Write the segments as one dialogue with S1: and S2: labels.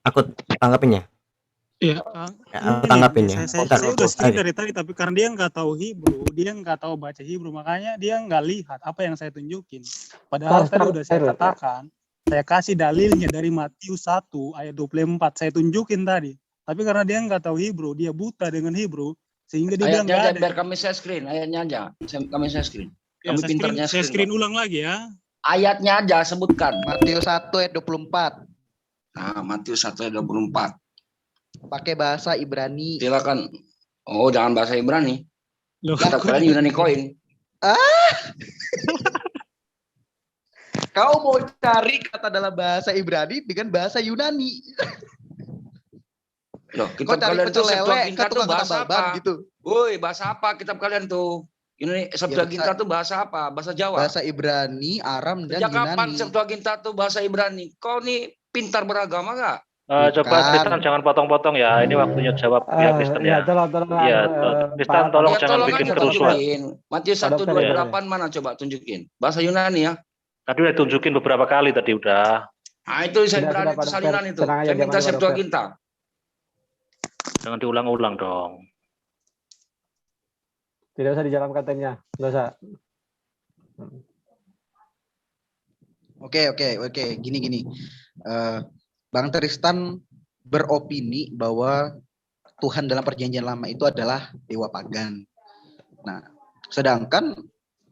S1: Aku tanggapin ya.
S2: Iya,
S1: Aku tanggapin ya.
S2: saya udah screen dari tadi, tapi karena dia nggak tahu Hebrew, dia nggak tahu baca Hebrew, makanya dia nggak lihat apa yang saya tunjukin. Padahal tadi udah saya katakan, saya kasih dalilnya dari Matius 1 ayat 24, saya tunjukin tadi. Tapi karena dia nggak tahu Hebrew, dia buta dengan Hebrew, sehingga dia bilang nggak ada.
S3: Biar kami share screen, ayatnya aja. Kami share screen.
S2: Ya,
S3: Kami pinternya
S2: saya screen ulang lagi ya.
S3: Ayatnya aja sebutkan.
S4: Matius 1 ayat 24.
S3: Nah, Matius 1 ayat 24.
S4: Pakai bahasa Ibrani.
S3: Silakan. Oh, jangan bahasa Ibrani.
S2: Loh,
S3: Kita kalian Yunani koin.
S4: Kau mau cari kata dalam bahasa Ibrani dengan bahasa Yunani.
S3: Loh,
S4: Kau cari pecel lele, kan tukang
S3: bahasa
S4: apa? Gitu.
S3: Woi, bahasa apa kitab kalian tuh? Ini Septuaginta tuh bahasa apa? Bahasa Jawa.
S4: Bahasa Ibrani, Aram, dan
S3: Sejak
S4: Yunani.
S3: kapan Septuaginta tuh bahasa Ibrani? Kau nih pintar beragama nggak?
S5: Coba Tristan jangan potong-potong ya. Ini waktunya jawab pihak Kristen ya. Iya, Tristan tolong jangan bikin kerusuhan.
S3: Matius 1:28 mana coba tunjukin? Bahasa Yunani ya.
S5: Tadi udah tunjukin beberapa kali tadi udah.
S3: Nah, itu saya berani itu salinan itu. Saya minta Septuaginta.
S5: Jangan diulang-ulang dong.
S6: Tidak usah dijawab katanya. Tidak usah.
S4: Oke. Gini. Bang Tristan beropini bahwa Tuhan dalam perjanjian lama itu adalah dewa pagan. Nah, sedangkan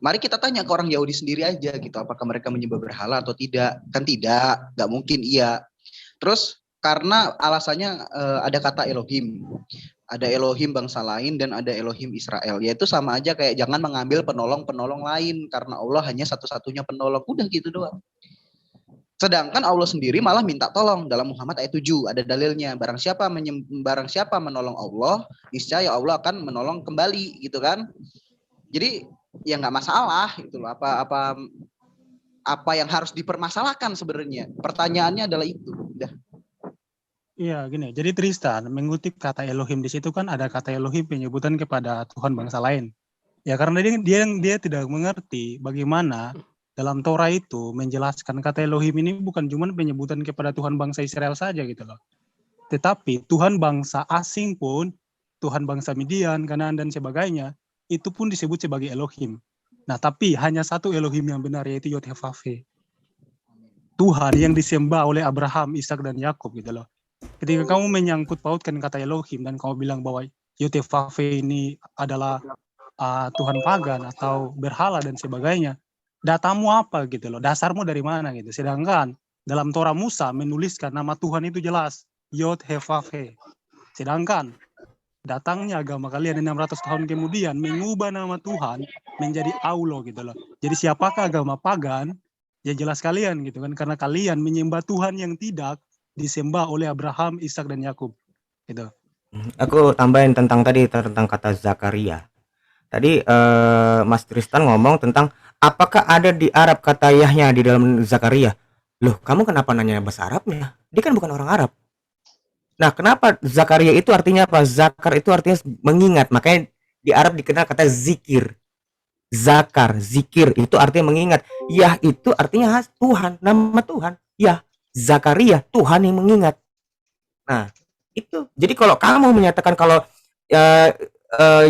S4: mari kita tanya ke orang Yahudi sendiri aja gitu, apakah mereka menyembah berhala atau tidak? Kan tidak, nggak mungkin iya. Terus karena alasannya ada kata Elohim. Ada Elohim bangsa lain dan ada Elohim Israel. Yaitu sama aja kayak jangan mengambil penolong-penolong lain karena Allah hanya satu-satunya penolong. Udah gitu doang. Sedangkan Allah sendiri malah minta tolong dalam Muhammad ayat 7 ada dalilnya. Barang siapa menolong Allah, niscaya Allah akan menolong kembali gitu kan. Jadi ya nggak masalah gitu loh. Apa yang harus dipermasalahkan sebenarnya. Pertanyaannya adalah itu. Udah.
S2: Iya, gini. Jadi Tristan mengutip kata Elohim di situ kan ada kata Elohim penyebutan kepada Tuhan bangsa lain. Ya karena dia tidak mengerti bagaimana dalam Torah itu menjelaskan kata Elohim ini bukan cuma penyebutan kepada Tuhan bangsa Israel saja gitu loh. Tetapi Tuhan bangsa asing pun, Tuhan bangsa Midian, Kanaan dan sebagainya, itu pun disebut sebagai Elohim. Nah, tapi hanya satu Elohim yang benar yaitu Yod-Heh-Vah-Veh. Tuhan yang disembah oleh Abraham, Ishak dan Yakub gitu loh. Ketika kamu menyangkut pautkan kata Elohim dan kamu bilang bahwa Yod-Heh-Vah-Veh ini adalah Tuhan pagan atau berhala dan sebagainya, datamu apa gitu loh, dasarmu dari mana gitu. Sedangkan dalam Torah Musa menuliskan nama Tuhan itu jelas, Yod-Heh-Vah-Veh. Sedangkan datangnya agama kalian 600 tahun kemudian mengubah nama Tuhan menjadi Allah gitu loh. Jadi siapakah agama pagan? Ya jelas kalian gitu kan, karena kalian menyembah Tuhan yang tidak disembah oleh Abraham, Ishak dan Yakub gitu.
S1: Aku tambahin tentang kata Zakaria. Tadi Mas Tristan ngomong tentang apakah ada di Arab kata Yahya di dalam Zakaria. Loh, kamu kenapa nanya bahasa Arabnya? Dia kan bukan orang Arab. Nah, kenapa Zakaria itu artinya apa? Zakar itu artinya mengingat. Makanya di Arab dikenal kata zikir. Zakar, zikir itu artinya mengingat. Yah itu artinya Tuhan, nama Tuhan. Yah, Zakaria, Tuhan yang mengingat. Nah, itu. Jadi kalau kamu menyatakan kalau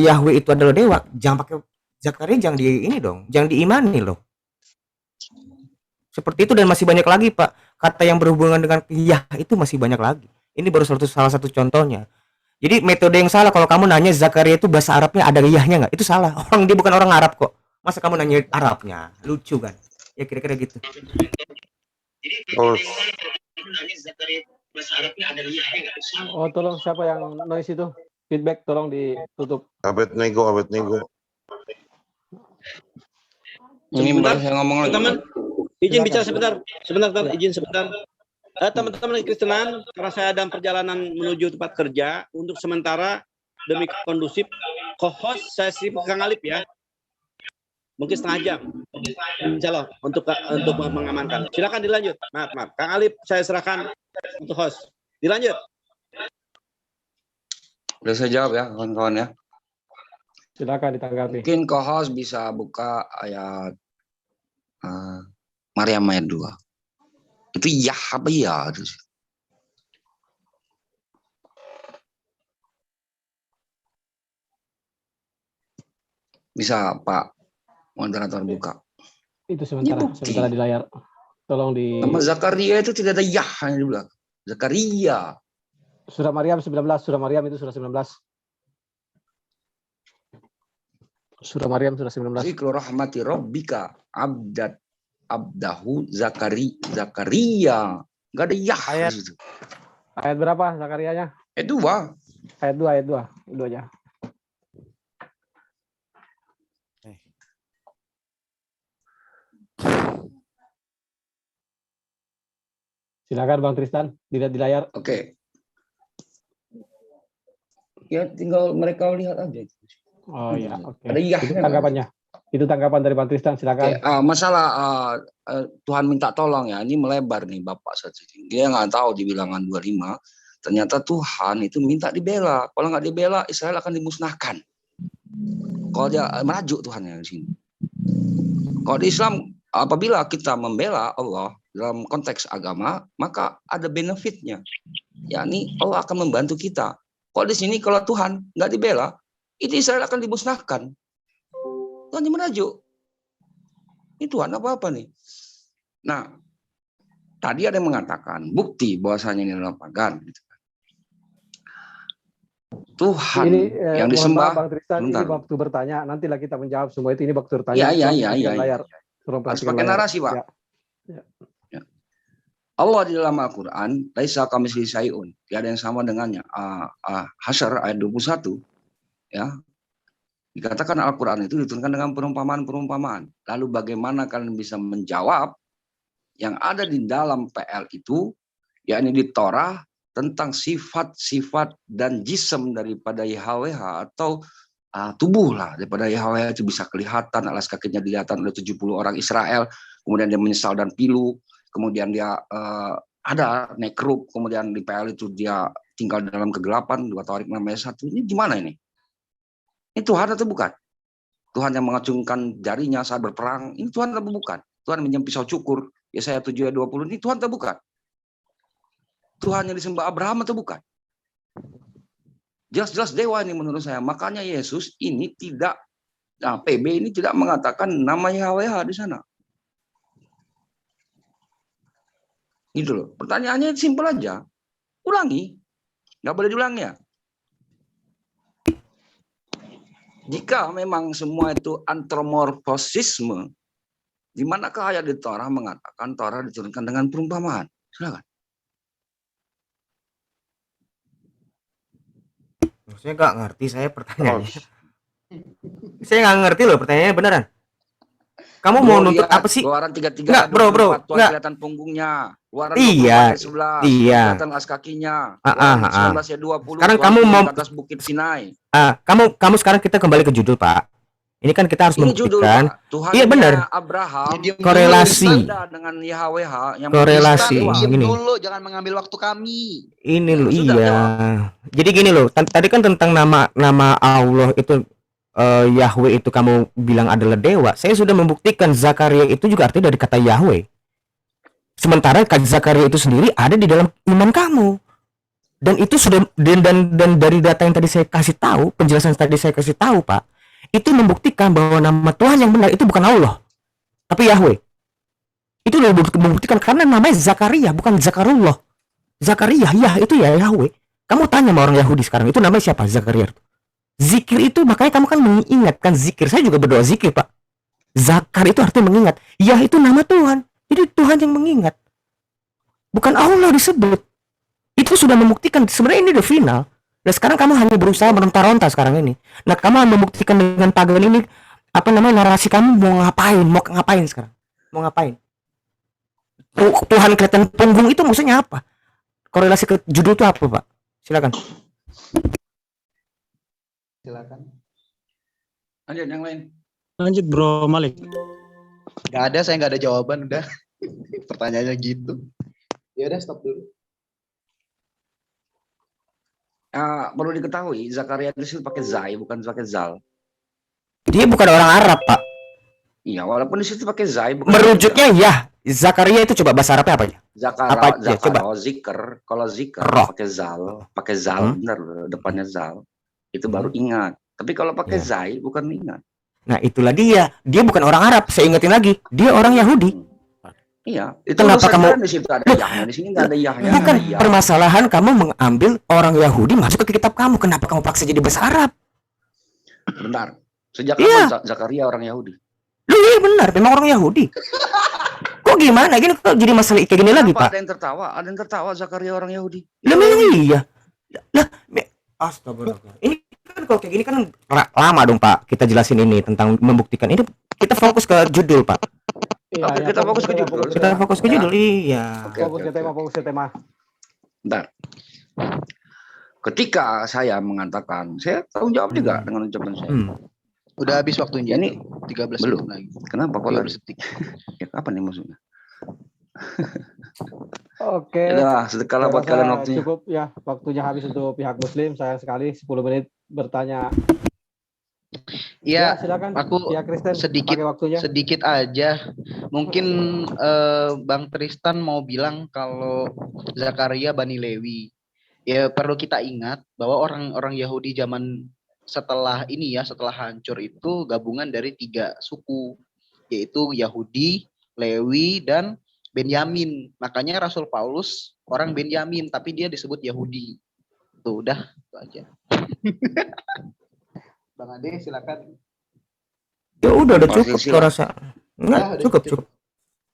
S1: Yahweh itu adalah dewa, jangan pakai Zakaria, jangan jangan diimani loh. Seperti itu dan masih banyak lagi Pak. Kata yang berhubungan dengan Yah itu masih banyak lagi. Ini baru salah satu contohnya. Jadi metode yang salah kalau kamu nanya Zakaria itu bahasa Arabnya ada Yahnya nggak? Itu salah. Dia bukan orang Arab kok. Masa kamu nanya Arabnya? Lucu kan? Ya kira-kira gitu.
S6: Oh, tolong siapa yang noise itu? Feedback tolong ditutup.
S7: Abednego.
S3: Ini baru saya ngomong lagi.
S8: Teman, izin bicara sebentar, izin sebentar. Teman-teman Kristenan, karena saya dalam perjalanan menuju tempat kerja, untuk sementara demi kondusif, co-host saya sih Kang Alip ya. Mungkin setengah jam. Insya Allah untuk mengamankan. Silakan dilanjut. Maaf. Kang Alip saya serahkan untuk host. Dilanjut.
S3: Udah saya jawab ya kawan-kawan ya.
S6: Silakan ditanggapi.
S3: Mungkin co-host bisa buka ayat Maryam ayat 2. Itu Yah apa ya? Bisa Pak moderator buka.
S6: Itu
S3: Ini bukti.
S6: sementara di layar. Tolong di
S3: Nama Zakaria itu tidak ada Yah hanya di belakang. Zakaria.
S6: Surah Maryam 19, Surah Maryam itu surah 19. Surah Maryam surah 19.
S3: Zikru rahmati rabbika abdahu Zakaria. Enggak ada Yah di situ.
S6: Ayat berapa Zakarianya?
S3: Ayat 2.
S6: Ayat 2 aja. Silakan Bang Tristan, dilihat di layar.
S3: Oke. Ya tinggal mereka lihat aja.
S6: Oh ya, oke.
S3: Ada Yahnya.
S6: Itu tanggapannya. Itu tanggapan dari Bang Tristan, silakan.
S3: Oke, masalah Tuhan minta tolong ya, ini melebar nih Bapak saat ini. Dia nggak tahu di bilangan 25, ternyata Tuhan itu minta dibela. Kalau nggak dibela, Israel akan dimusnahkan. Kalau dia merajuk Tuhan ya di sini. Kalau di Islam, apabila kita membela Allah dalam konteks agama, maka ada benefitnya. Yakni Allah akan membantu kita. Kalau di sini, kalau Tuhan nggak dibela, itu Israel akan dimusnahkan. Tuhan yang merajuk. Ini Tuhan apa-apa nih. Nah, tadi ada yang mengatakan bukti bahwasanya ini adalah pagan. Tuhan
S6: ini,
S3: yang disembah.
S6: Bang Tristan, ini waktu bertanya. Nantilah kita menjawab semua itu. Ini waktu bertanya.
S3: Iya.
S6: Layar.
S3: Harus pakai narasi, Pak.
S6: Ya.
S3: Allah di dalam Al-Quran, laisa kamitslihi syai'un. Tidak ada yang sama dengannya. Hasyr ayat 21. Ya. Dikatakan Al-Quran itu diturunkan dengan perumpamaan-perumpamaan. Lalu bagaimana kalian bisa menjawab yang ada di dalam PL itu, yakni di Torah, tentang sifat-sifat dan jism daripada YHWH atau tubuh lah daripada YHWH itu bisa kelihatan, alas kakinya dilihat oleh 70 orang Israel, kemudian dia menyesal dan pilu, kemudian dia ada nekruk, kemudian di PL itu dia tinggal dalam kegelapan, 2 Tawarik 6:1. Ini gimana ini? Ini Tuhan atau bukan? Tuhan yang mengacungkan jarinya saat berperang, ini Tuhan atau bukan? Tuhan minjem pisau cukur, Yesaya 7:20, ini Tuhan atau bukan? Tuhan yang disembah Abraham atau bukan? Jelas-jelas dewa ini menurut saya. Makanya Yesus ini tidak, PB ini tidak mengatakan nama YHWH di sana. Gitu loh. Pertanyaannya simpel aja. Ulangi. Nggak boleh diulangi ya. Jika memang semua itu antromorfosisme, di manakah ayat di Torah mengatakan Torah diturunkan dengan perumpamaan? Silakan.
S1: Saya nggak ngerti saya pertanyaannya. Saya nggak ngerti loh pertanyaannya beneran. Kamu mau nuntut apa sih?
S3: Keluaran 33
S1: Nggak, bro, nggak.
S3: Kelihatan punggungnya. Keluaran
S1: Iya,
S3: 11,
S1: iya.
S3: kelihatan alas kakinya. Keluaran 19:20.
S1: Sekarang kamu mau
S3: ke atas Bukit Sinai.
S1: Kamu sekarang kita kembali ke judul, Pak. Ini kan kita harus membuktikan.
S3: Tuhan
S1: iya benar.
S3: Abraham
S1: korelasi
S3: dengan YHWH yang
S1: korelasi
S4: ini dulu, jangan mengambil waktu kami.
S1: Ini loh, iya. Jadi gini loh, tadi kan tentang nama Allah itu Yahweh itu kamu bilang adalah dewa. Saya sudah membuktikan Zakaria itu juga artinya dari kata Yahweh. Sementara Zakaria itu sendiri ada di dalam iman kamu. Dan itu sudah dan dari data yang tadi saya kasih tahu, penjelasan tadi saya kasih tahu, Pak. Itu membuktikan bahwa nama Tuhan yang benar itu bukan Allah, tapi Yahweh. Itu membuktikan karena namanya Zakaria, bukan Zakarullah. Zakaria, ya itu ya Yahweh. Kamu tanya sama orang Yahudi sekarang, itu namanya siapa? Zakaria. Zikir itu makanya kamu kan mengingatkan zikir. Saya juga berdoa zikir, Pak. Zakar itu artinya mengingat. Ya itu nama Tuhan. Jadi Tuhan yang mengingat. Bukan Allah disebut. Itu sudah membuktikan sebenarnya ini udah final. Dan sekarang kamu hanya berusaha meronta-ronta sekarang ini. Nah, kamu membuktikan dengan pagan ini narasi kamu mau ngapain sekarang? Mau ngapain? Tuhan kelihatan punggung itu maksudnya apa? Korelasi ke judul itu apa, Pak? Silakan.
S3: Lanjut yang lain.
S2: Lanjut Bro Malik.
S4: Gak ada, saya nggak ada jawaban udah. Pertanyaannya gitu. Ya udah stop dulu.
S3: Perlu diketahui Zakaria itu pakai Zai bukan pakai Zal.
S1: Dia bukan orang Arab, Pak.
S3: Iya, walaupun di situ pakai Zai bukan.
S1: Merujuknya ya, Zakaria itu coba bahasa Arabnya apa ya?
S3: Coba zikr, kalau zikr pakai Zal, benar depannya Zal. Itu baru ingat. Tapi kalau pakai Zai bukan ingat.
S1: Nah, itulah dia. Dia bukan orang Arab. Saya ingetin lagi, dia orang Yahudi.
S3: Iya, itu
S1: Kenapa
S3: saya
S1: kamu
S3: kira di situ ada yahnya, di sini nggak ada yahnya.
S1: bukan
S3: Iya.
S1: permasalahan kamu mengambil orang Yahudi masuk ke kitab kamu. Kenapa kamu paksa jadi bahasa Arab?
S3: Bentar. Sejak
S1: Iya.
S3: kapan Zakaria orang Yahudi?
S1: Lu iya benar, memang orang Yahudi. Kok gimana? Gini kok jadi masalah kayak gini lagi,
S3: Kenapa
S1: Pak?
S3: ada yang tertawa Zakaria orang Yahudi?
S1: Lah memang iya. Lah, astagfirullah. Ini kan kalau kayak gini kan lama dong, Pak. Kita jelasin ini tentang membuktikan ini. Kita fokus ke judul, Pak.
S6: Iya,
S3: Oke,
S6: iya,
S3: kita fokus ke judul.
S1: Kita fokus ke judul. Iya.
S6: Fokus ke tema, fokus ke tema.
S3: Bentar. Ketika saya mengatakan, saya tanggung jawab juga dengan ucapan saya.
S4: Udah habis waktunya.
S3: Ini
S4: 13
S3: belum.
S4: menit lagi.
S3: Kenapa kok lari?
S4: 13 detik.
S3: Ya, kapan nih maksudnya?
S6: Oke.
S3: Ya, sedekahlah buat kalian waktunya.
S6: Cukup ya, waktunya habis untuk pihak Muslim. Sayang sekali 10 menit bertanya.
S4: Ya,
S6: silakan.
S4: aku
S6: pihak Kristen
S4: sedikit
S6: pakai waktunya.
S4: sedikit aja. Mungkin Bang Tristan mau bilang kalau Zakaria Bani Lewi. Ya perlu kita ingat bahwa orang-orang Yahudi zaman setelah ini ya, setelah hancur itu gabungan dari 3 suku, yaitu Yahudi, Lewi, dan Benyamin. Makanya Rasul Paulus orang Benyamin, tapi dia disebut Yahudi. Tuh, udah itu aja. Bang Ade, silakan.
S1: Ya udah cukup
S3: Masih
S1: gua rasa. Enggak,
S4: udah
S1: cukup.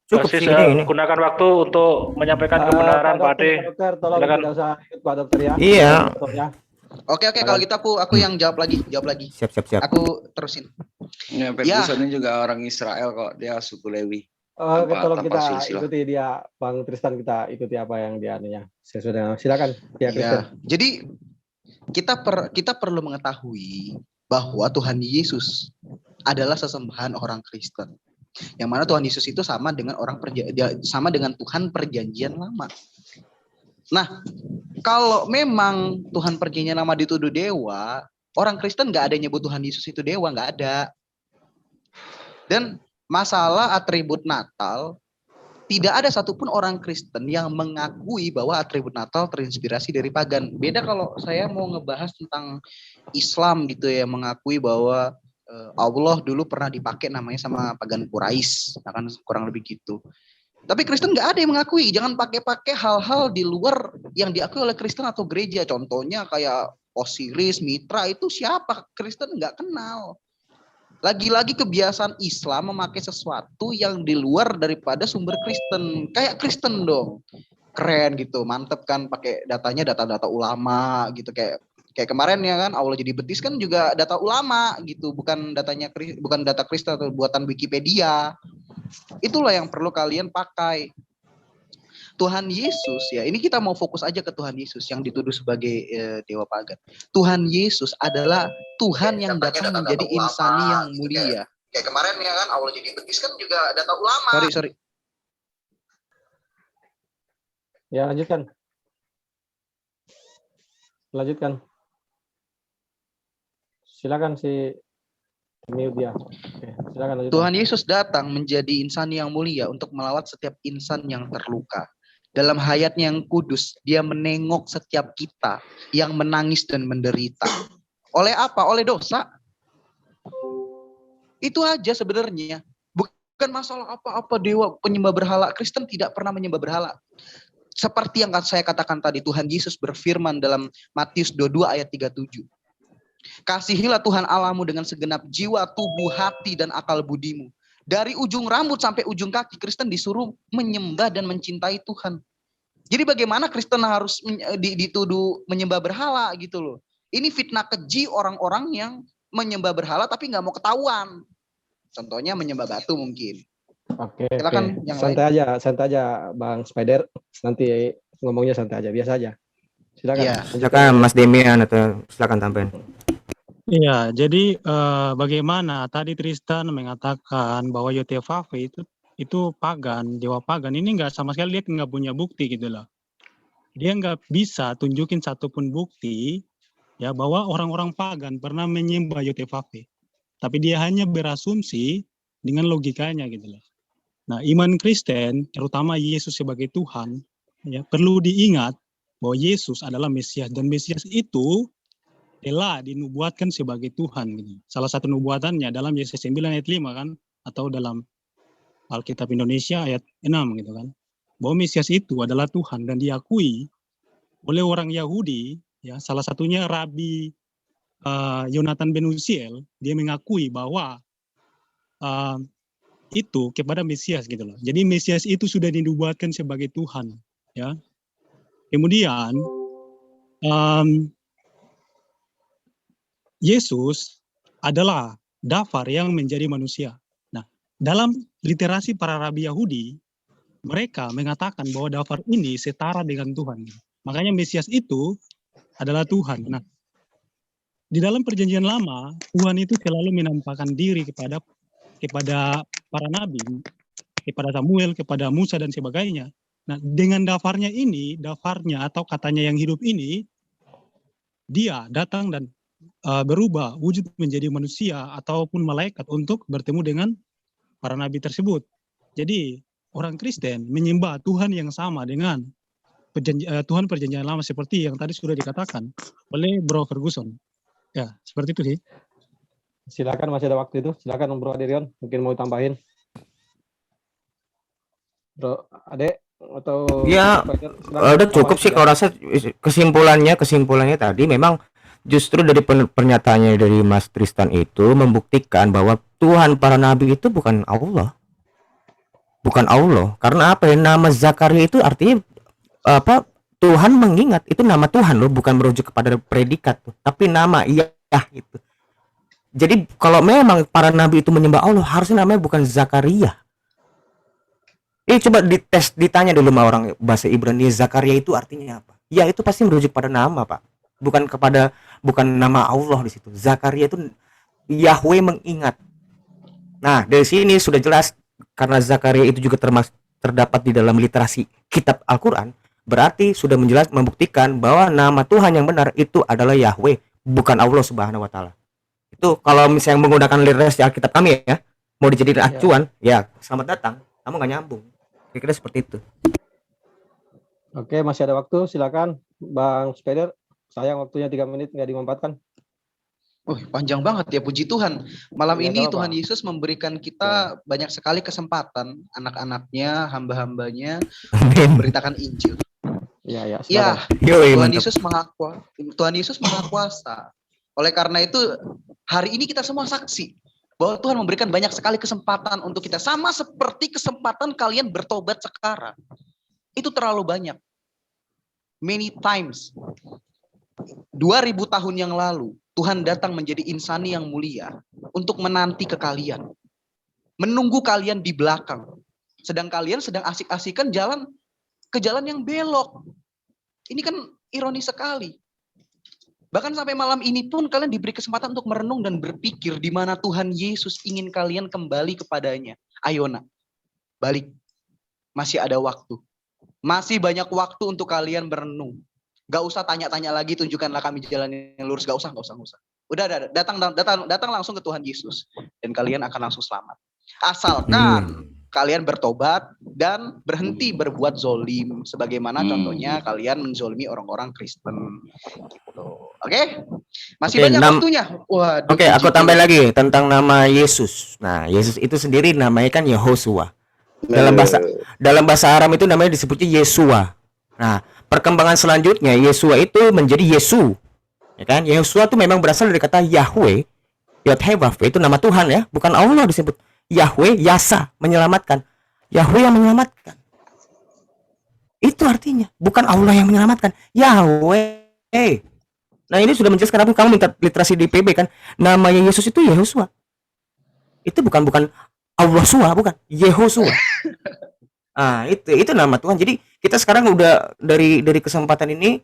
S1: Cukup
S5: Masih
S1: sih
S5: saya
S1: ini.
S5: gunakan waktu untuk menyampaikan kebenaran, Pak Ade.
S6: Dokter, tolong
S5: Silakan.
S6: tidak usah ikut Pak Dokter ya.
S1: Iya.
S6: Dokternya.
S4: Oke, kalau gitu aku yang jawab lagi.
S1: Siap.
S4: Aku terusin.
S3: Ya, Petrus ini juga orang Israel kok, dia suku Lewi.
S6: Oke, tolong
S3: tanpa
S6: kita
S3: silsilah.
S6: ikuti dia, Bang Tristan, kita ikuti apa yang dia anunya. Sesuai dengan silakan pihak Kristen.
S4: Ya, jadi kita perlu mengetahui bahwa Tuhan Yesus adalah sesembahan orang Kristen. Yang mana Tuhan Yesus itu sama dengan Tuhan Perjanjian Lama. Nah, kalau memang Tuhan Perjanjian Lama dituduh dewa, orang Kristen nggak ada yang nyebut Tuhan Yesus itu dewa, nggak ada. Dan masalah atribut Natal, tidak ada satupun orang Kristen yang mengakui bahwa atribut Natal terinspirasi dari pagan. Beda kalau saya mau ngebahas tentang Islam gitu ya, mengakui bahwa Allah dulu pernah dipakai namanya sama pagan Quraisy, akan kurang lebih gitu. Tapi Kristen nggak ada yang mengakui. Jangan pakai hal-hal di luar yang diakui oleh Kristen atau gereja. Contohnya kayak Osiris, Mitra, itu siapa? Kristen nggak kenal. Lagi-lagi kebiasaan Islam memakai sesuatu yang di luar daripada sumber Kristen. Kayak Kristen dong. Keren gitu, mantep kan pakai datanya data-data ulama gitu, kayak kemarin ya kan Allah jadi betis kan juga data ulama gitu, bukan data Kristen atau buatan Wikipedia. Itulah yang perlu kalian pakai. Tuhan Yesus ya, ini kita mau fokus aja ke Tuhan Yesus yang dituduh sebagai dewa pagan. Tuhan Yesus adalah Tuhan yang datang menjadi insani yang mulia. Kayak kemarin ya kan Allah jadi betis kan juga data ulama. Sorry.
S6: Ya, lanjutkan. Silakan si mute dia. Oke, silakan lanjutkan.
S4: Tuhan Yesus datang menjadi insan yang mulia untuk melawat setiap insan yang terluka. Dalam hayatnya yang kudus, dia menengok setiap kita yang menangis dan menderita. Oleh apa? Oleh dosa. Itu aja sebenarnya. Bukan masalah apa-apa dewa penyembah berhala. Kristen tidak pernah menyembah berhala. Seperti yang saya katakan tadi, Tuhan Yesus berfirman dalam Matius 22 ayat 37. Kasihilah Tuhan Allahmu dengan segenap jiwa, tubuh, hati, dan akal budimu. Dari ujung rambut sampai ujung kaki, Kristen disuruh menyembah dan mencintai Tuhan. Jadi bagaimana Kristen harus dituduh menyembah berhala gitu loh. Ini fitnah keji orang-orang yang menyembah berhala tapi nggak mau ketahuan. Contohnya menyembah batu mungkin.
S6: Oke.
S4: Silakan yang
S6: santai aja Bang Spider. Nanti ngomongnya santai aja, biasa aja. Silakan.
S4: Ya.
S1: Silakan Mas Demian atau silakan tambahin.
S2: Iya, jadi bagaimana tadi Tristan mengatakan bahwa Yotevave itu pagan, dewa pagan. Ini nggak sama sekali, dia nggak punya bukti gitu loh. Dia nggak bisa tunjukin satupun bukti ya bahwa orang-orang pagan pernah menyembah Yotevave. Tapi dia hanya berasumsi dengan logikanya gitu loh. Nah, iman Kristen, terutama Yesus sebagai Tuhan, ya perlu diingat bahwa Yesus adalah Mesias, dan Mesias itu telah dinubuatkan sebagai Tuhan gitu. Salah satu nubuatannya dalam Yesaya 9 ayat 5 kan, atau dalam Alkitab Indonesia ayat 6 gitu kan. Bahwa Mesias itu adalah Tuhan dan diakui oleh orang Yahudi, ya, salah satunya Rabi Yonatan Ben Uziel, dia mengakui bahwa itu kepada Mesias gitu loh. Jadi Mesias itu sudah dinubuatkan sebagai Tuhan, ya. Kemudian Yesus adalah dafar yang menjadi manusia. Nah, dalam literasi para rabi Yahudi, mereka mengatakan bahwa dafar ini setara dengan Tuhan. Makanya Mesias itu adalah Tuhan. Nah, di dalam perjanjian lama, Tuhan itu selalu menampakkan diri kepada para nabi, kepada Samuel, kepada Musa dan sebagainya. Nah, dengan dafarnya atau katanya yang hidup ini, dia datang dan berubah wujud menjadi manusia ataupun malaikat untuk bertemu dengan para nabi tersebut. Jadi orang Kristen menyembah Tuhan yang sama dengan Tuhan perjanjian lama seperti yang tadi sudah dikatakan oleh Bro Ferguson. Ya, seperti itu sih.
S6: Silakan, masih ada waktu itu. Silakan Bro Adrian, mungkin mau tambahin. Bro Ade atau
S1: ya udah cukup sih kalau rasa. Kesimpulannya tadi memang justru dari pernyataannya dari Mas Tristan itu membuktikan bahwa Tuhan para nabi itu bukan Allah. Karena apa ya, nama Zakaria itu artinya apa, Tuhan mengingat, itu nama Tuhan loh, bukan merujuk kepada predikat tuh, tapi nama itu. Jadi kalau memang para nabi itu menyembah Allah, harusnya namanya bukan Zakaria. Coba ditanya dulu sama orang bahasa Ibrani, Zakaria itu artinya apa? Ya itu pasti merujuk pada nama, Pak. Bukan nama Allah di situ. Zakaria itu Yahweh mengingat. Nah, dari sini sudah jelas karena Zakaria itu juga terdapat di dalam literasi kitab Al-Qur'an, berarti sudah membuktikan bahwa nama Tuhan yang benar itu adalah Yahweh, bukan Allah Subhanahu wa taala. Itu kalau misalnya menggunakan literasi Alkitab kami ya, mau dijadikan acuan, ya selamat datang. Kamu nggak nyambung. Kira-kira seperti itu.
S6: Oke, masih ada waktu, silakan Bang Spider. Sayang waktunya 3 menit nggak dimanfaatkan.
S4: Panjang banget ya, puji Tuhan. Malam
S6: Ya,
S4: ini
S6: apa?
S4: Tuhan Yesus memberikan kita banyak sekali kesempatan, anak-anaknya, hamba-hambanya, memberitakan Injil.
S6: Ya,
S4: Ya, Tuhan Yesus Maha Kuasa. Oleh karena itu, hari ini kita semua saksi bahwa Tuhan memberikan banyak sekali kesempatan untuk kita, sama seperti kesempatan kalian bertobat sekarang. Itu terlalu banyak. Many times. 2000 tahun yang lalu, Tuhan datang menjadi insani yang mulia untuk menanti ke kalian. Menunggu kalian di belakang. Sedang kalian sedang asik-asikan jalan ke jalan yang belok. Ini kan ironis sekali. Bahkan sampai malam ini pun kalian diberi kesempatan untuk merenung dan berpikir di mana Tuhan Yesus ingin kalian kembali kepadanya. Ayo nak, balik. Masih ada waktu. Masih banyak waktu untuk kalian berenung. Gak usah tanya-tanya lagi, tunjukkanlah kami jalan yang lurus. Gak usah. Udah, datang langsung ke Tuhan Yesus. Dan kalian akan langsung selamat. Asalkan kalian bertobat dan berhenti berbuat zolim. Sebagaimana contohnya kalian menzolimi orang-orang Kristen. Gitu. Oke? Masih banyak waktunya.
S1: Oke, aku tambah lagi tentang nama Yesus. Nah, Yesus itu sendiri namanya kan Yehoshua. Dalam bahasa Aram itu namanya disebutnya Yesua. Nah, perkembangan selanjutnya Yesua itu menjadi Yesu. Ya kan? Yesua itu memang berasal dari kata Yahweh. Yod-Heh-Vav itu nama Tuhan ya, bukan Allah disebut. Yahweh Yasa, menyelamatkan. Yahweh yang menyelamatkan. Itu artinya, bukan Allah yang menyelamatkan. Yahweh. Nah, ini sudah menjelaskan apa kamu minta literasi di PB kan. Namanya Yesus itu Yehoshua. Itu bukan Allah Sua, bukan Yehoshua. Ah, itu nama Tuhan. Jadi kita sekarang udah dari kesempatan ini,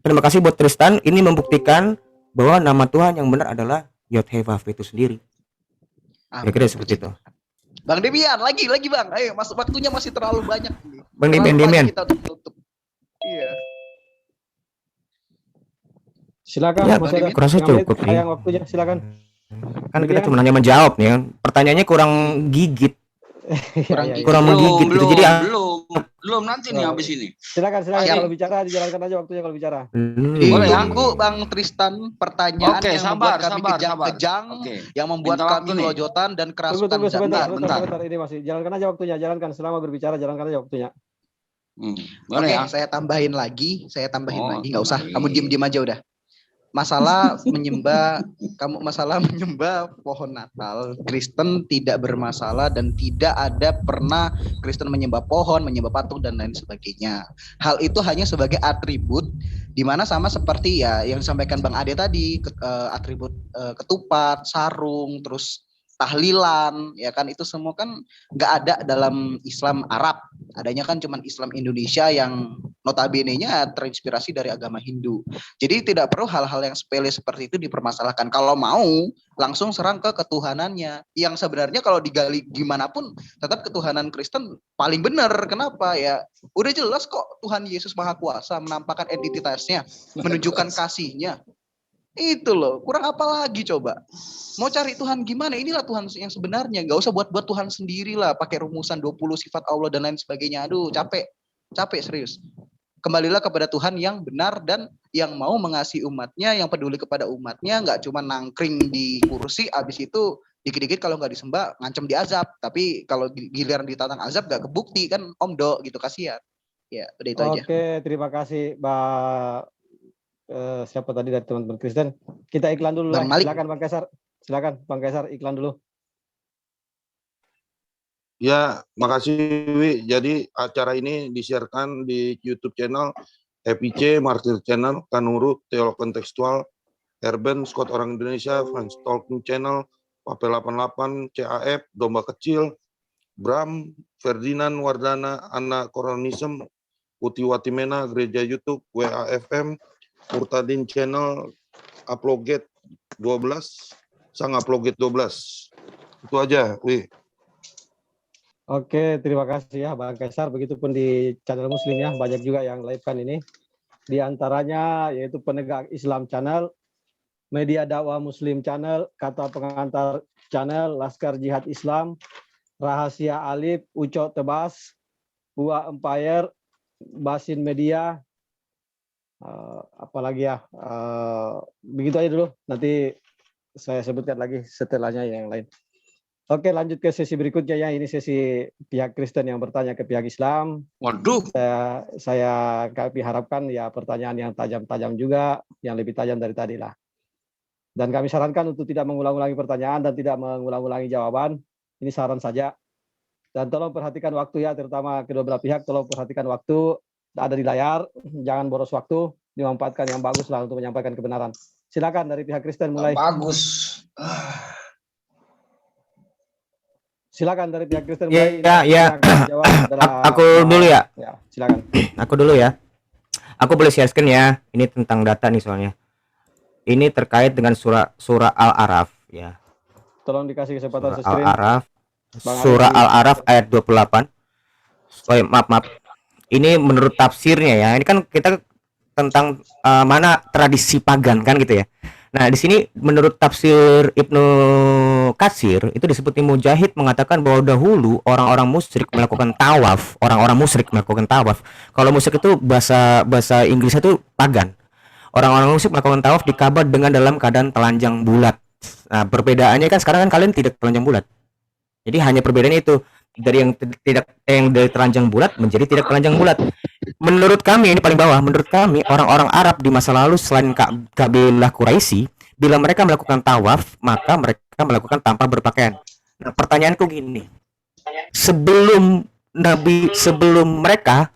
S1: terima kasih buat Tristan, ini membuktikan bahwa nama Tuhan yang benar adalah Yod-Heh-Vav itu sendiri. Kira-kira seperti itu.
S4: Bang Demian, lagi Bang. Ayo, waktunya masih terlalu banyak.
S1: Bang Demian.
S4: Kita untuk tutup. Iya.
S6: Silakan,
S1: ya,
S6: masih ada.
S1: Kurasa cukup sih.
S6: Sayang waktunya, silakan.
S1: Kan kita cuma nanya menjawab nih kan. Pertanyaannya kurang gigit. Kurang menggigit gitu. Jadi
S3: Belum nanti nih habis ini.
S6: Silakan
S4: Siap.
S6: kalau bicara dijalankan aja waktunya kalau bicara.
S3: Boleh ya?
S4: Tunggu Bang Tristan, pertanyaan
S3: Oke,
S4: yang
S3: sabar,
S4: membuat kami
S3: sabar,
S4: kejang-kejang,
S3: Oke.
S4: yang membuat
S3: Minta
S4: kami
S3: waktu nih.
S4: melojotan dan kerasukan
S6: Tunggu sebentar,
S3: Bentar.
S6: ini masih jalankan aja waktunya, jalankan selama berbicara, jalankan aja waktunya.
S3: Boleh
S4: Oke,
S3: ya?
S4: saya tambahin lagi,
S3: Oh,
S4: nggak usah,
S3: tambahin.
S4: kamu diem-diem aja udah. Masalah menyembah pohon Natal, Kristen tidak bermasalah dan tidak ada pernah Kristen menyembah pohon, menyembah patung dan lain sebagainya. Hal itu hanya sebagai atribut, di mana sama seperti ya yang disampaikan Bang Ade tadi, atribut ketupat, sarung, terus tahlilan, ya kan itu semua kan nggak ada dalam Islam Arab. Adanya kan cuman Islam Indonesia yang notabene-nya terinspirasi dari agama Hindu. Jadi tidak perlu hal-hal yang sepele seperti itu dipermasalahkan. Kalau mau langsung serang ke ketuhanannya. Yang sebenarnya kalau digali gimana pun tetap ketuhanan Kristen paling benar. Kenapa ya? Udah jelas kok Tuhan Yesus Maha Kuasa menampakkan entitasnya, menunjukkan kasihnya. Itu loh, kurang apa lagi coba? Mau cari Tuhan gimana? Inilah Tuhan yang sebenarnya. Gak usah buat-buat Tuhan sendiri lah, pakai rumusan 20 sifat Allah dan lain sebagainya. Aduh, capek serius. Kembalilah kepada Tuhan yang benar dan yang mau mengasihi umatnya, yang peduli kepada umatnya, nggak cuma nangkring di kursi, abis itu dikit-dikit kalau nggak disembah ngancam diazab. Tapi kalau giliran ditantang azab nggak kebukti kan omdo gitu, kasihan. Ya, udah itu aja.
S6: Oke, terima kasih siapa tadi dari teman-teman Kristen. Kita iklan dulu lah. Silakan Bang Kaisar. Silakan Bang Kaisar, iklan dulu.
S7: Ya, makasih Wi. Jadi acara ini disiarkan di YouTube channel FIC, Martir Channel, Kanuru, Teolog Kontekstual, Erben, Scott Orang Indonesia, Fans Talking Channel, Papel 88, CAF, Domba Kecil, Bram, Ferdinand Wardana, Anna Koronism, Putih Watimena, Gereja YouTube, WAFM, Murtadin Channel, Uploget 12, Sang Uploget 12. Itu aja, Wi.
S6: Oke, terima kasih ya Bang Kaisar. Begitupun di channel Muslim ya, banyak juga yang live kan ini. Di antaranya yaitu Penegak Islam Channel, Media Dakwah Muslim Channel, Kata Pengantar Channel, Laskar Jihad Islam, Rahasia Alif, Uco Tebas, Buah Empire, Basin Media, apalagi ya, begitu aja dulu. Nanti saya sebutkan lagi setelahnya yang lain. Oke, lanjut ke sesi berikutnya ya. Ini sesi pihak Kristen yang bertanya ke pihak Islam.
S3: Waduh.
S6: Kami harapkan ya pertanyaan yang tajam-tajam juga, yang lebih tajam dari tadi lah. Dan kami sarankan untuk tidak mengulang-ulangi pertanyaan dan tidak mengulang-ulangi jawaban. Ini saran saja. Dan tolong perhatikan waktu ya, terutama kedua belah pihak. Tolong perhatikan waktu, ada di layar. Jangan boros waktu, dimanfaatkan yang bagus lah untuk menyampaikan kebenaran. Silakan dari pihak Kristen mulai.
S3: Bagus.
S6: Silakan dari pihak Kristen mulai.
S1: Ya. Aku dulu ya.
S6: Silakan.
S1: Aku dulu ya. Aku boleh share screen ya. Ini tentang data nih soalnya. Ini terkait dengan surah Al-A'raf ya.
S6: Tolong dikasih kesempatan
S1: screen. Surah Al-A'raf ayat 28. Oh, maaf. Ini menurut tafsirnya ya. Ini kan kita tentang mana tradisi pagan kan gitu ya. Nah, di sini menurut tafsir Ibnu Katsir itu disebut Mujahid mengatakan bahwa dahulu orang-orang musyrik melakukan tawaf, Kalau musyrik itu bahasa Inggrisnya itu pagan. Orang-orang musyrik melakukan tawaf di Ka'bah dengan dalam keadaan telanjang bulat. Nah, perbedaannya kan sekarang kan kalian tidak telanjang bulat. Jadi hanya perbedaannya itu dari yang dari telanjang bulat menjadi tidak telanjang bulat. Menurut kami ini paling bawah, menurut kami orang-orang Arab di masa lalu selain kabilah Quraisy, bila mereka melakukan tawaf, maka mereka melakukan tanpa berpakaian. Nah, pertanyaanku gini. Sebelum mereka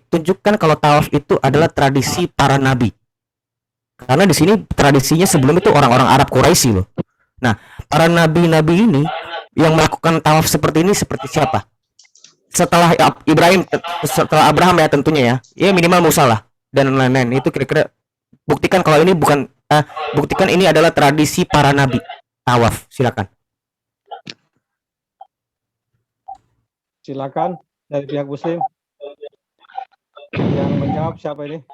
S1: tunjukkan kalau tawaf itu adalah tradisi para nabi. Karena di sini tradisinya sebelum itu orang-orang Arab Quraisy loh. Nah, para nabi-nabi ini yang melakukan tawaf seperti ini seperti siapa? Setelah Abraham ya tentunya ya. Ya minimal Musa lah dan lain-lain. Itu kira-kira buktikan kalau ini bukan buktikan ini adalah tradisi para nabi. Tawaf, silakan.
S6: Silakan dari pihak Muslim. Yang menjawab siapa ini?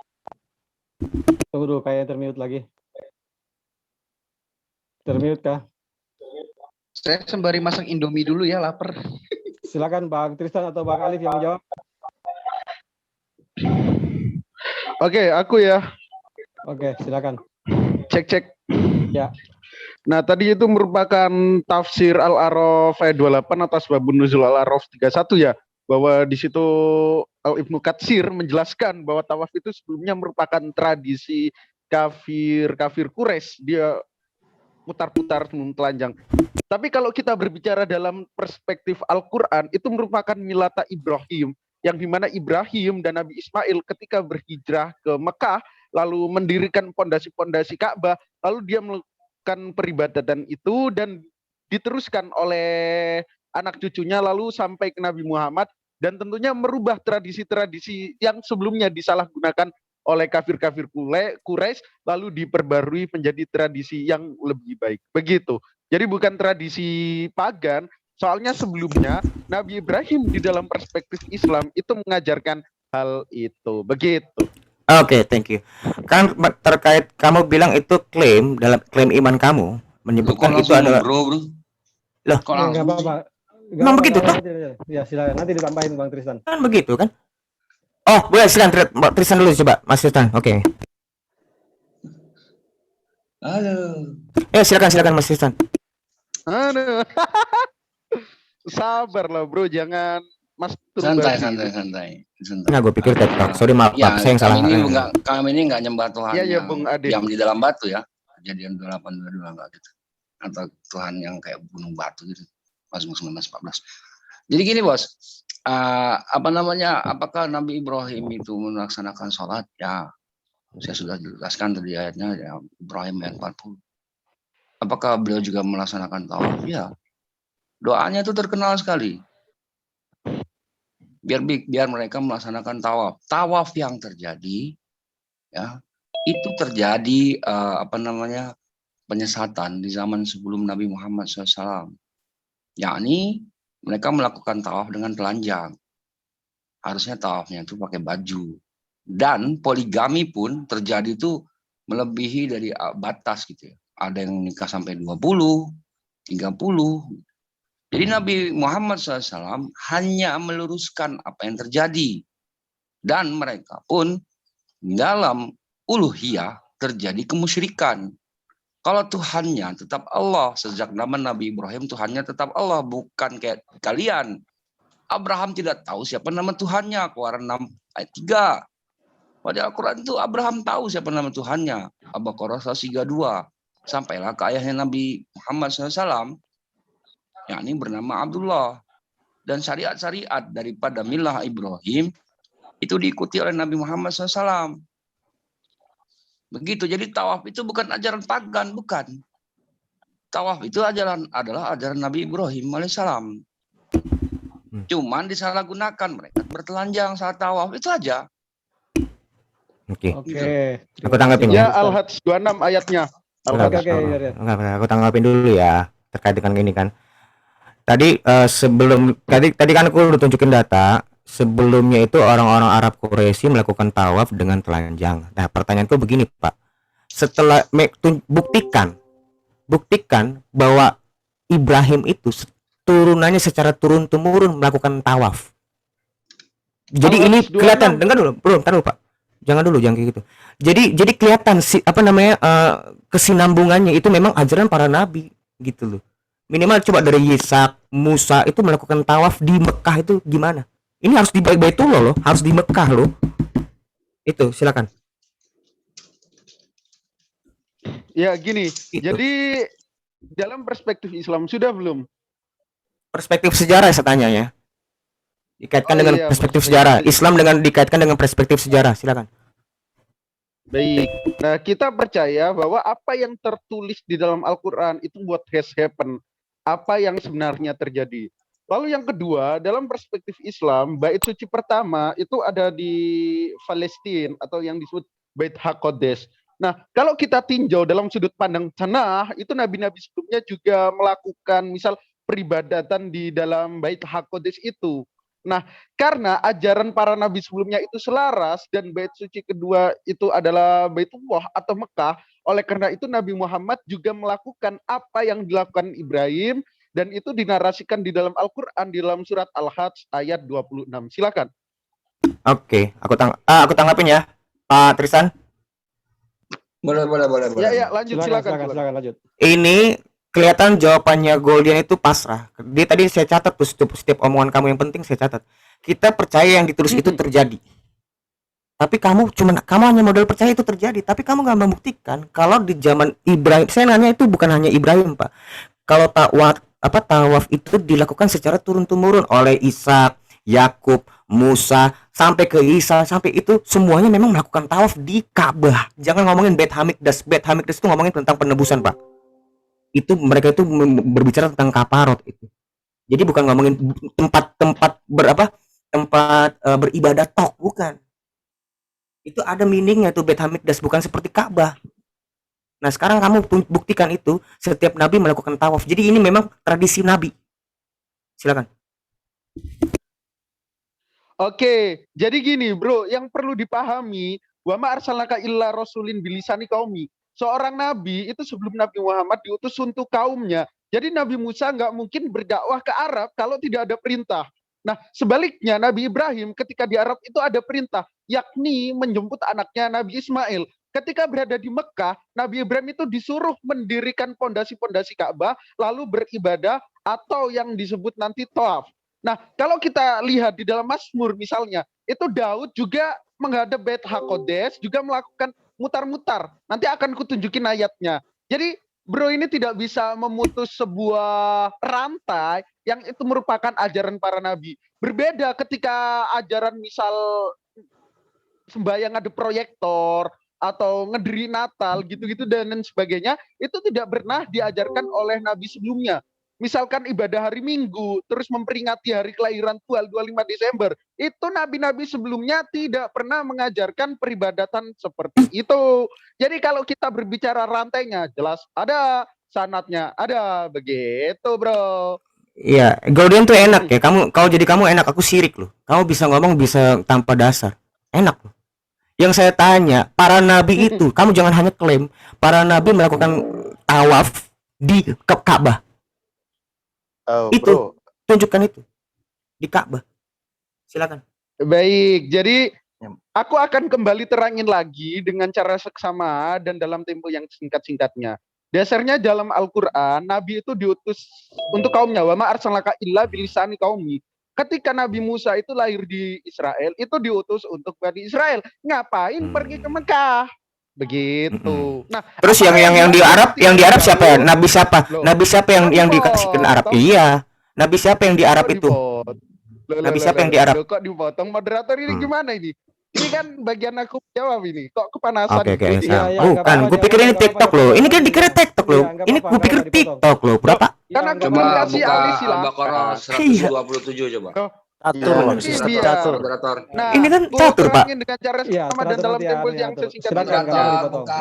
S6: Tunggu dulu, kayak termute lagi. Termute kah?
S4: Saya sembari masak Indomie dulu ya, lapar.
S6: Silakan Bang Tristan atau Bang Alif yang menjawab.
S9: Oke, aku ya.
S6: Oke, silakan.
S9: Cek.
S6: Ya.
S9: Nah, tadi itu merupakan tafsir Al-A'raf ayat 28 atas babun nuzul Al-A'raf 31 ya, bahwa di situ Ibnu Katsir menjelaskan bahwa tawaf itu sebelumnya merupakan tradisi kafir Quraisy, dia putar-putar telanjang. Tapi kalau kita berbicara dalam perspektif Al-Quran, itu merupakan milata Ibrahim, yang dimana Ibrahim dan Nabi Ismail ketika berhijrah ke Mekah, lalu mendirikan pondasi-pondasi Ka'bah, lalu dia melakukan peribadatan itu dan diteruskan oleh anak cucunya lalu sampai ke Nabi Muhammad, dan tentunya merubah tradisi-tradisi yang sebelumnya disalahgunakan oleh kafir-kafir Quraisy lalu diperbarui menjadi tradisi yang lebih baik. Begitu. Jadi bukan tradisi pagan, soalnya sebelumnya Nabi Ibrahim di dalam perspektif Islam itu mengajarkan hal itu. Begitu.
S1: Oke, thank you. Kan terkait kamu bilang itu klaim dalam klaim iman kamu menyebutkan itu adalah
S3: bro.
S1: Loh,
S3: Kok langsung?
S6: Enggak apa-apa.
S1: Emang begitu toh?
S6: Ya, silakan. Nanti ditambahin Bang Tristan.
S1: Kan begitu kan? Oh, boleh silakan Tristan dulu coba, Mas Tristan. Oke.
S3: Halo.
S1: Silakan Mas Tristan.
S9: Aduh. Sabar lah bro, jangan
S3: santai.
S1: Nah, gue pikir TikTok. Sorry, maaf, saya yang salah.
S3: Kami ini enggak nyembah Tuhan
S9: ya, Bung Ade.
S3: Diam di dalam batu ya. Kejadian 28:22 enggak gitu. Atau Tuhan yang kayak gunung batu gitu. Mazmur 19:14. Jadi gini, Bos. Apakah Nabi Ibrahim itu melaksanakan sholat? Ya, saya sudah jelaskan tadi ayatnya ya, Ibrahim ayat 40. Apakah beliau juga melaksanakan tawaf? Ya. Doanya itu terkenal sekali. Biar mereka melaksanakan tawaf. Tawaf yang terjadi ya, itu terjadi penyesatan di zaman sebelum Nabi Muhammad SAW. Yakni mereka melakukan tawaf dengan telanjang. Harusnya tawafnya itu pakai baju. Dan poligami pun terjadi itu melebihi dari batas gitu ya. Ada yang nikah sampai 20, 30. Jadi Nabi Muhammad SAW hanya meluruskan apa yang terjadi. Dan mereka pun dalam uluhiyah terjadi kemusyrikan. Kalau Tuhannya tetap Allah, sejak zaman Nabi Ibrahim Tuhannya tetap Allah, bukan kayak kalian. Abraham tidak tahu siapa nama Tuhannya, Keluaran 6 ayat 3. Pada Al-Quran itu Abraham tahu siapa nama Tuhannya, Al-Baqarah 132. Sampailah ke ayahnya Nabi Muhammad SAW, yakni bernama Abdullah. Dan syariat-syariat daripada milah Ibrahim itu diikuti oleh Nabi Muhammad SAW. Begitu. Jadi tawaf itu bukan ajaran pagan, bukan. Tawaf itu adalah ajaran Nabi Ibrahim alaihissalam. Cuman disalahgunakan, mereka bertelanjang saat tawaf, itu aja.
S1: Oke.
S6: Gitu.
S1: Aku tanggapin
S9: ya. Al-Hajj 26 ayatnya.
S1: Aku tanggapin dulu ya terkait dengan ini kan. Tadi tadi kan aku udah tunjukin data. Sebelumnya itu orang-orang Arab Quraisy melakukan tawaf dengan telanjang. Nah, pertanyaanku begini, Pak. Setelah buktikan bahwa Ibrahim itu turunannya secara turun-temurun melakukan tawaf. Jadi ini kelihatan, dengar dulu, Pak. Jangan kayak gitu. Jadi kelihatan kesinambungannya itu memang ajaran para nabi gitu loh. Minimal coba dari Ishak, Musa itu melakukan tawaf di Mekah itu gimana? Ini harus di Baitullah loh, harus di Mekah loh. Itu, silakan.
S9: Ya gini, jadi dalam perspektif Islam sudah belum?
S1: Perspektif sejarah saya tanya ya. Dikaitkan dengan perspektif sejarah. Islam dikaitkan dengan perspektif sejarah, silakan.
S9: Baik. Nah, kita percaya bahwa apa yang tertulis di dalam Al-Quran itu what has happened. Apa yang sebenarnya terjadi. Lalu yang kedua, dalam perspektif Islam, bait suci pertama itu ada di Palestina atau yang disebut Bait HaQodesh. Nah, kalau kita tinjau dalam sudut pandang tanah, itu nabi-nabi sebelumnya juga melakukan misal peribadatan di dalam Bait HaQodesh itu. Nah, karena ajaran para nabi sebelumnya itu selaras dan bait suci kedua itu adalah Baitullah atau Mekah, oleh karena itu Nabi Muhammad juga melakukan apa yang dilakukan Ibrahim dan itu dinarasikan di dalam Al-Qur'an di dalam surat Al-Hajj ayat 26. Silakan.
S1: Oke, aku tanggapin ya, Pak Tristan.
S3: Boleh.
S9: Ya, lanjut silakan.
S6: Lanjut.
S1: Ini kelihatan jawabannya Goldian itu pasrah. Dia tadi saya catat tuh setiap omongan kamu yang penting saya catat. Kita percaya yang ditulis itu terjadi. Tapi kamu hanya modal percaya itu terjadi, tapi kamu nggak membuktikan kalau di zaman Ibrahim. Saya nanya itu bukan hanya Ibrahim, Pak. Kalau tawaf itu dilakukan secara turun-temurun oleh Ishak, Yakub, Musa sampai ke Isa, sampai itu semuanya memang melakukan tawaf di Ka'bah. Jangan ngomongin Bait Hamikdas. Bait Hamikdas itu ngomongin tentang penebusan, Pak. Itu mereka itu berbicara tentang kaparot itu. Jadi bukan ngomongin tempat beribadah tok, bukan. Itu ada meaningnya tuh Bait Hamikdas, bukan seperti Ka'bah. Nah, sekarang kamu buktikan itu setiap nabi melakukan tawaf. Jadi ini memang tradisi nabi. Silakan.
S9: Oke, jadi gini, Bro, yang perlu dipahami, wa ma arsalnaka illa rasulin bilisani qaumi. Seorang nabi itu sebelum Nabi Muhammad diutus untuk kaumnya. Jadi Nabi Musa nggak mungkin berdakwah ke Arab kalau tidak ada perintah. Nah, sebaliknya Nabi Ibrahim ketika di Arab itu ada perintah, yakni menjemput anaknya Nabi Ismail. Ketika berada di Mekah, Nabi Ibrahim itu disuruh mendirikan pondasi-pondasi Ka'bah, lalu beribadah atau yang disebut nanti tawaf. Nah, kalau kita lihat di dalam Mazmur misalnya, itu Daud juga menghadap Bait HaQodes, juga melakukan mutar-mutar. Nanti akan kutunjukin ayatnya. Jadi, Bro ini tidak bisa memutus sebuah rantai yang itu merupakan ajaran para nabi. Berbeda ketika ajaran misal sembahyang ada proyektor, atau ngediri Natal gitu-gitu dan sebagainya, itu tidak pernah diajarkan oleh nabi sebelumnya. Misalkan ibadah hari Minggu, terus memperingati hari kelahiran Tuhan 25 Desember, itu nabi-nabi sebelumnya tidak pernah mengajarkan peribadatan seperti itu. Jadi kalau kita berbicara rantainya, jelas ada, sanatnya ada, begitu Bro.
S1: Iya, Goldian tuh enak ya. Kamu enak, aku sirik loh. Kamu bisa ngomong bisa tanpa dasar. Enak loh. Yang saya tanya, para nabi itu, kamu jangan hanya klaim para nabi melakukan tawaf di Ka'bah. Itu, tunjukkan itu di Ka'bah. Silakan.
S9: Baik, jadi aku akan kembali terangin lagi dengan cara seksama dan dalam tempo yang singkat-singkatnya. Dasarnya dalam Al-Quran, Nabi itu diutus untuk kaumnya. Wa ma arsalnaka illa bilisani qaumi. Ketika Nabi Musa itu lahir di Israel, itu diutus untuk Bani Israel. Ngapain pergi ke Mekah? Begitu. Nah,
S1: terus yang di Arab, siapa ya? Nabi siapa? Nabi siapa yang dikasihkan Arab? Iya. Nabi siapa yang di Arab itu? Nabi siapa yang di Arab?
S9: Kok dipotong moderator ini gimana ini? Ini kan bagian aku jawab ini. Kok kepanasan?
S1: Oke, bukan. Gue pikir ini TikTok loh. Ini kan dikira TikTok loh. Ini gue pikir TikTok loh. Berapa?
S9: Karena aku
S3: Coba
S9: kasih
S3: buka
S9: alih silakan.
S3: Al-Baqarah 127 coba.
S9: Catur. Nah,
S1: ini kan catur, Pak.
S9: Dengan cara sama dan dalam tempo yang sesingkat-singkatnya.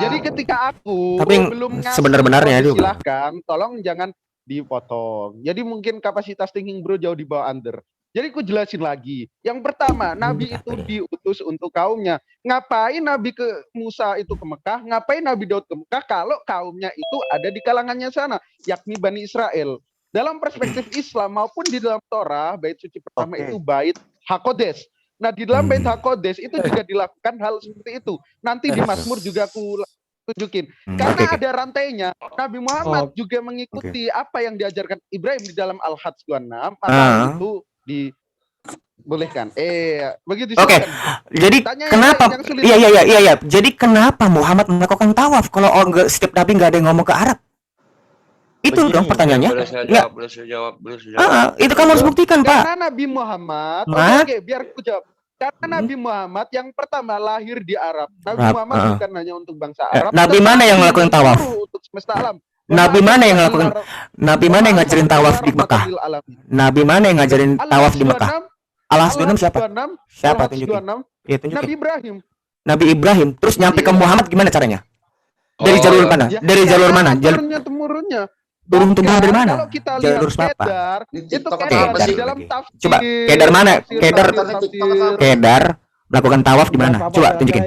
S9: Jadi ketika aku belum
S1: sebenar-benarnya juga.
S9: Silahkan, tolong jangan dipotong. Jadi mungkin kapasitas thinking Bro jauh di bawah under. Jadi aku jelasin lagi. Yang pertama, Nabi itu diutus untuk kaumnya. Ngapain Nabi ke Musa itu ke Mekah? Ngapain Nabi Daud ke Mekah kalau kaumnya itu ada di kalangannya sana, yakni Bani Israel. Dalam perspektif Islam maupun di dalam Torah, bait suci pertama itu bait HaQodes. Nah, di dalam bait HaQodes itu juga dilakukan hal seperti itu. Nanti di Mazmur juga aku tunjukin. Karena ada rantainya, Nabi Muhammad juga mengikuti apa yang diajarkan Ibrahim di dalam Al-Hajj 26, maka itu dibolehkan. Begitu.
S1: Jadi kenapa? Iya. Jadi kenapa Muhammad melakukan tawaf kalau setiap nabi nggak ada yang ngomong ke Arab? Itu dong pertanyaannya.
S3: Boleh saya jawab.
S1: Itu kamu harus buktikan, Pak.
S9: Karena Nabi Muhammad, biar aku jawab. Karena Nabi Muhammad yang pertama lahir di Arab. Nabi Muhammad bukan hanya untuk bangsa Arab.
S1: Nabi mana yang melakukan tawaf?
S9: Untuk semesta alam.
S1: Nabi mana yang ngajarin tawaf di Mekah? Nabi mana yang ngajarin tawaf di Mekah? Al-Hajj 26 siapa? Siapa tunjukin? Iya, tunjukin. Nabi Ibrahim. Terus nyampe ke Muhammad gimana caranya? Dari jalur mana? Dari jalur mana?
S9: Temurunnya.
S1: Turun dari mana?
S9: Kalau kita lihat Kedar, itu Kedar di dalam tafsir.
S1: Coba Kedar mana? Kedar melakukan tawaf di mana? Coba tunjukin.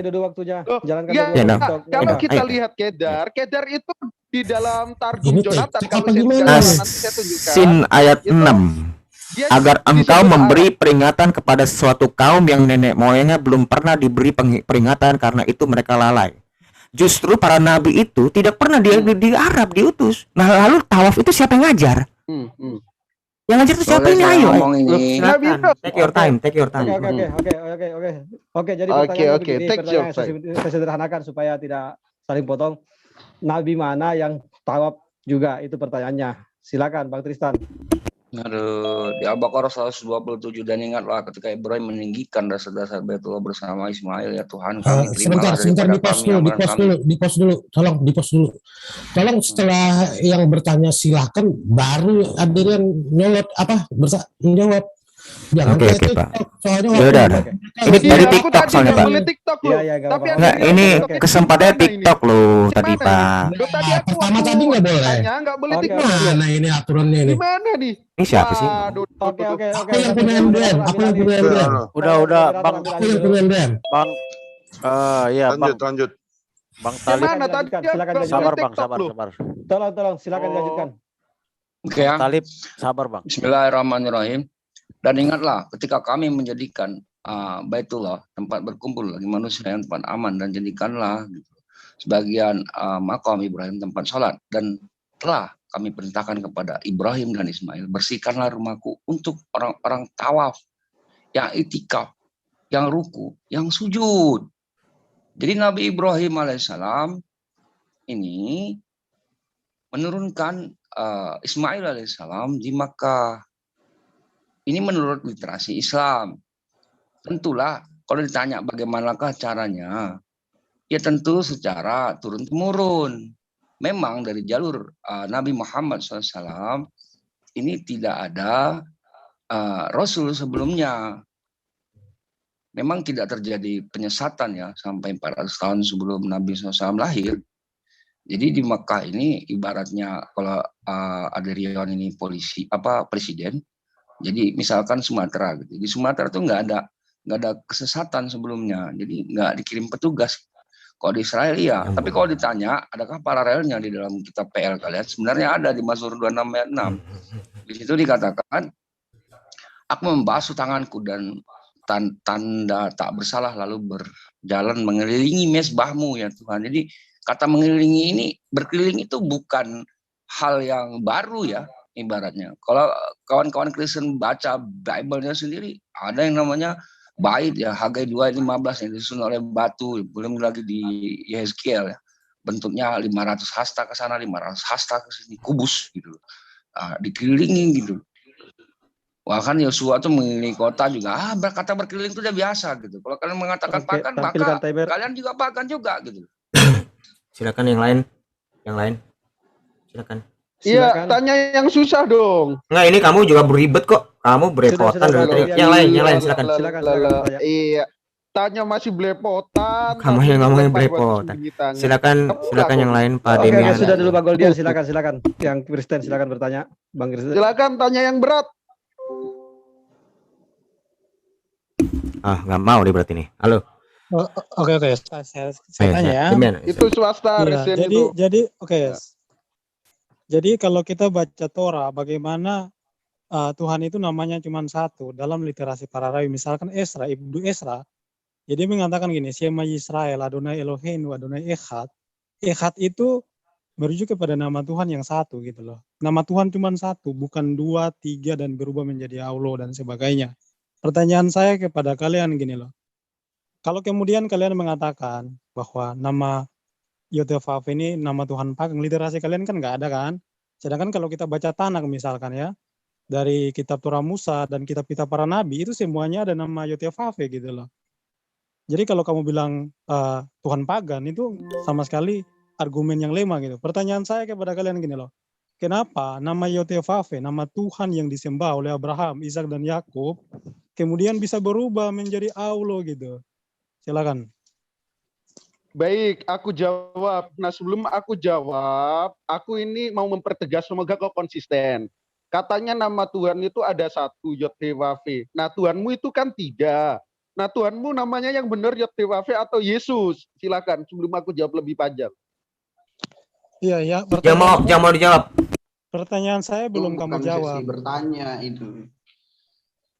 S9: Kalau kita lihat Kedar itu di dalam Targum
S10: Ini
S9: Jonathan
S10: TikTok
S9: kalau
S10: apa
S9: saya
S10: gimana
S9: tidak
S10: ini?
S9: salah nanti saya tunjukkan.
S1: Sin ayat
S9: Itu
S1: 6.
S9: dia
S1: Agar engkau
S9: disebut
S1: memberi
S9: Arab.
S1: peringatan kepada suatu kaum yang nenek moyangnya belum pernah diberi peringatan karena itu mereka lalai. Justru para nabi itu tidak pernah di Arab diutus. Nah, lalu tawaf itu siapa yang ngajar? Yang ngajar itu siapa
S3: Boleh
S1: ini?
S3: saya
S1: Ayo,
S3: ngomong
S1: ayo.
S3: ini?
S1: Silakan. Take your time, take your time.
S6: Oke. Jadi
S9: Oke,
S6: pertanyaannya
S9: oke.
S6: begini,
S9: Take your
S6: pertanyaan saya sederhanakan supaya tidak saling potong. Nabi mana yang tawaf juga itu pertanyaannya. Silakan Bang Tristan.
S3: Aduh, di Al-Baqarah 127, dan ingatlah ketika Ibrahim meninggikan dasar-dasar Baitullah bersama Ismail, ya Tuhan kami,
S10: Sebentar,
S3: terimalah
S10: di
S3: daripada
S10: pos
S3: kami
S10: dulu,
S3: amalan kami.
S10: di pos dulu, tolong di pos dulu. Tolong setelah yang bertanya silahkan, baru ada yang nyolot menjawab. Jangan
S1: Oke,
S10: kayak
S1: oke,
S10: TikTok,
S1: Pak.
S10: soalnya
S1: Ya
S10: waktu
S1: udah.
S10: mereka
S1: Ini
S9: Iya,
S1: dari
S9: aku
S1: TikTok
S9: tadi
S1: soalnya, Pak.
S9: boleh TikTok loh.
S6: Iya, nggak
S9: Tapi
S6: apa-apa.
S1: Enggak,
S9: ada
S1: ini
S9: TikToknya
S1: kesempatannya
S9: gimana ini?
S1: TikTok loh tadi,
S9: Gimana ini?
S1: Pak.
S9: Loh, tadi aku
S10: pertama
S9: waktu
S10: tadi nggak boleh.
S9: tanya nggak boleh
S6: Oke,
S9: TikTok.
S10: Mana ini aturannya ini?
S9: Gimana nih?
S1: Ini siapa sih?
S9: Waduh,
S6: Oke.
S10: Aku yang punya MDM, aku yang punya MDM.
S11: Udah, Bang.
S10: Aku yang punya MDM.
S11: Bang, iya, Bang.
S7: Lanjut.
S11: Bang Talib.
S9: Gimana tadi?
S6: Silakan
S9: aku
S11: Sabar,
S9: TikTok
S11: Bang, sabar,
S9: loh.
S11: sabar.
S6: Tolong silakan dilanjutkan.
S3: Oke ya.
S11: Talib, sabar, Bang.
S3: Bismillahirrahmanirrahim. Dan ingatlah ketika kami menjadikan Baitullah tempat berkumpul bagi manusia yang tempat aman, dan jadikanlah sebagian makam Ibrahim tempat sholat, dan telah kami perintahkan kepada Ibrahim dan Ismail, bersihkanlah rumahku untuk orang-orang tawaf, yang itikaf, yang ruku, yang sujud. Jadi Nabi Ibrahim alaihissalam ini menurunkan Ismail alaihissalam di Makkah. Ini menurut literasi Islam. Tentulah kalau ditanya bagaimanakah caranya, ya tentu secara turun-temurun. Memang dari jalur Nabi Muhammad SAW ini tidak ada Rasul sebelumnya. Memang tidak terjadi penyesatan ya sampai 400 tahun sebelum Nabi SAW lahir. Jadi di Mekah ini ibaratnya kalau Adrian ini presiden. Jadi misalkan Sumatera gitu. Di Sumatera tuh nggak ada kesesatan sebelumnya. Jadi nggak dikirim petugas. Kalau di Israel iya. Tapi kalau ditanya adakah paralelnya di dalam kitab PL kalian? Sebenarnya ada di Mazmur 26 ayat 6. Di situ dikatakan, aku membasuh tanganku dan tanda tak bersalah lalu berjalan mengelilingi mezbahmu ya Tuhan. Jadi kata mengelilingi ini, berkeliling itu bukan hal yang baru ya. Ibaratnya kalau kawan-kawan Kristen baca Bible-nya sendiri, ada yang namanya bait ya, Hagai 2:15 yang disusun oleh batu, belum lagi di Yehezkiel ya, bentuknya 500 hasta ke sana, 500 hasta ke sini, kubus gitu, dikelilingi gitu. Wah kan Yosua tuh mengelilingi kota juga, kata berkeliling itu udah biasa gitu. Kalau kalian mengatakan pagan, maka kalian juga pagan juga gitu.
S1: Silakan yang lain, silakan.
S9: Iya, tanya yang susah dong.
S1: Enggak, ini kamu juga beribet kok. Kamu berepotan dari tadi. Yang lain silakan.
S9: Iya. Tanya masih belepotan.
S1: Kamu yang ngomongin belepotan. Silakan yang lain, Pak Demian.
S6: Oke, sudah dulu Pak Goldian, silakan. Yang Kristen silakan bertanya. Bang Kristen.
S9: Silakan tanya yang berat.
S1: Nggak mau dia berarti nih. Halo.
S2: Oke. Saya tanya ya.
S9: Itu swasta.
S2: Jadi oke. Jadi kalau kita baca Torah, bagaimana Tuhan itu namanya cuma satu dalam literasi para rawi. Misalkan Ibnu Esra, jadi mengatakan gini, Shema Yisrael, Adonai Eloheinu, Adonai Echad. Echad itu merujuk kepada nama Tuhan yang satu gitu loh. Nama Tuhan cuma satu, bukan 2, 3 dan berubah menjadi Allah dan sebagainya. Pertanyaan saya kepada kalian gini loh. Kalau kemudian kalian mengatakan bahwa nama Yotevaf ini nama Tuhan pagang, literasi kalian kan nggak ada kan? Sedangkan kalau kita baca Tanak misalkan ya, dari kitab Torah Musa dan kitab-kitab para nabi, itu semuanya ada nama Yotevaf gitu loh. Jadi kalau kamu bilang Tuhan pagan, itu sama sekali argumen yang lemah gitu. Pertanyaan saya kepada kalian gini loh. Kenapa nama Yotevaf, nama Tuhan yang disembah oleh Abraham, Ishak dan Yakub, kemudian bisa berubah menjadi Allah gitu? Silakan.
S9: Baik, aku jawab. Nah, sebelum aku jawab, aku ini mau mempertegas, semoga kau konsisten. Katanya nama Tuhan itu ada satu, Yod-Heh-Wah-Veh. Nah, Tuhanmu itu kan tidak. Nah, Tuhanmu namanya yang benar Yod-Heh-Wah-Veh atau Yesus? Silakan, sebelum aku jawab lebih panjang.
S2: Iya, ya.
S1: Jangan mau dijawab.
S2: Pertanyaan saya belum kamu
S4: Bukan
S2: jawab.
S4: sesi bertanya itu.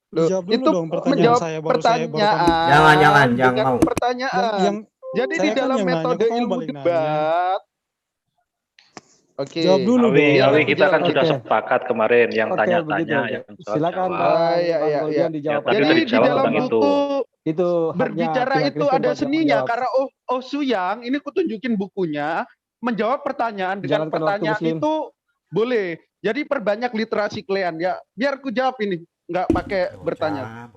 S2: Dijawab dulu
S9: Itu
S2: dong pertanyaan
S9: menjawab
S2: saya
S9: pertanyaan.
S1: Jangan
S9: dengan
S1: mau.
S9: pertanyaan. Jadi
S2: saya
S9: di
S2: kan
S9: dalam
S2: yang nanya,
S9: metode
S2: kok kamu
S9: ilmu
S2: balik nanya?
S9: debat. Oke.
S2: Jawab dulu dong.
S5: Awi, kita kan sudah
S6: Oke.
S5: sepakat kemarin yang
S6: Oke,
S5: tanya-tanya,
S6: begitu.
S5: yang
S6: Silakan
S5: jawab.
S6: Bang
S9: Iya.
S6: Goldian dijawab.
S5: Tadi
S9: Jadi
S5: udah
S9: di
S5: dijawab
S9: dalam
S5: tentang itu.
S9: buku
S6: Itu haknya
S9: berbicara
S6: pihak
S9: itu
S6: Kristen
S9: ada
S6: buat
S9: seninya
S6: menjawab.
S9: karena Oh Suyang ini kutunjukin bukunya menjawab pertanyaan dengan
S6: Jalankan waktu,
S9: pertanyaan
S6: Muslim.
S9: itu boleh. Jadi perbanyak literasi kalian ya. Biar ku jawab ini, nggak pakai bertanya.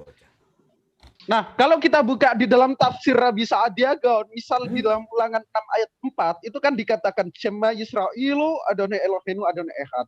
S9: Nah, kalau kita buka di dalam tafsir Rabi Sa'adiyah, misal di dalam Ulangan 6 ayat 4 itu kan dikatakan Shema Yisra'ilu Adonai Eloheinu Adonai Echad.